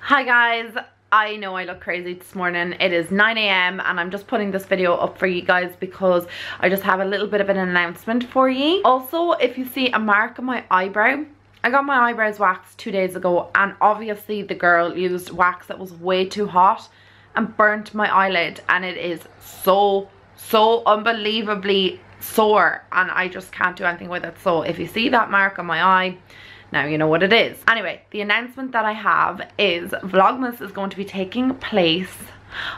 Hi guys, I know I look crazy this morning. It is 9 AM and I'm just putting this video up for you guys because I just have a little bit of an announcement for you. Also, if you see a mark on my eyebrow, I got my eyebrows waxed 2 days ago and obviously the girl used wax that was way too hot and burnt my eyelid, and it is so unbelievably sore and I just can't do anything with it. So if you see that mark on my eye, now you know what it is. Anyway, the announcement that I have is Vlogmas is going to be taking place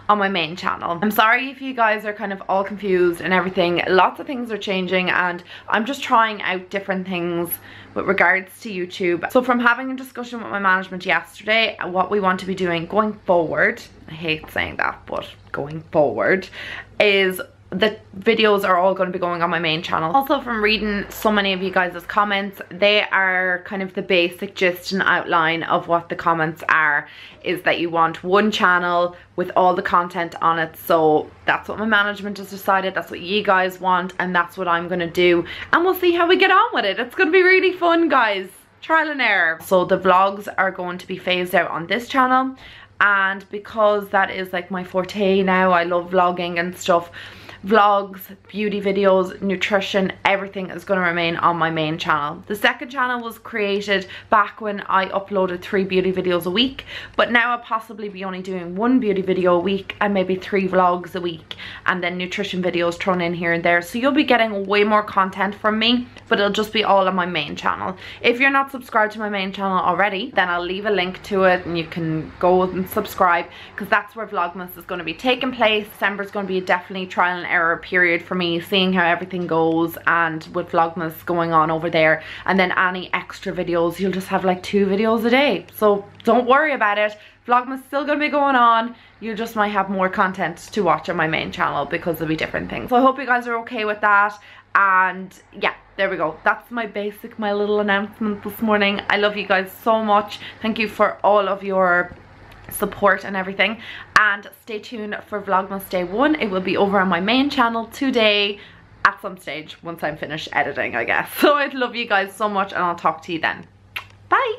on my main channel. I'm sorry if you guys are kind of all confused and everything. Lots of things are changing and I'm just trying out different things with regards to YouTube. So from having a discussion with my management yesterday, what we want to be doing going forward, I hate saying that, but going forward, is the videos are all going to be going on my main channel. Also, from reading so many of you guys' comments, they are kind of the basic gist and outline of what the comments are, is that you want one channel with all the content on it. So that's what my management has decided, that's what you guys want, and that's what I'm going to do, and we'll see how we get on with it. It's going to be really fun, guys. Trial and error. So the vlogs are going to be phased out on this channel, and because that is like my forte now, I love vlogging and stuff, vlogs, beauty videos, nutrition, everything is going to remain on my main channel. The second channel was created back when I uploaded 3 beauty videos a week, but now I'll possibly be only doing 1 beauty video a week and maybe 3 vlogs a week, and then nutrition videos thrown in here and there. So you'll be getting way more content from me, but it'll just be all on my main channel. If you're not subscribed to my main channel already, then I'll leave a link to it and you can go and subscribe, because that's where Vlogmas is going to be taking place. December is going to be definitely trial and error period for me, seeing how everything goes, and with Vlogmas going on over there, and then any extra videos, you'll just have like 2 videos a day. So don't worry about it, Vlogmas is still going to be going on. You just might have more content to watch on my main channel because there'll be different things. So I hope you guys are okay with that. And yeah, there we go. That's my little announcement this morning. I love you guys so much. Thank you for all of your support and everything, and stay tuned for Vlogmas day 1. It will be over on my main channel today at some stage once I'm finished editing, I guess. So I love you guys so much and I'll talk to you then. Bye.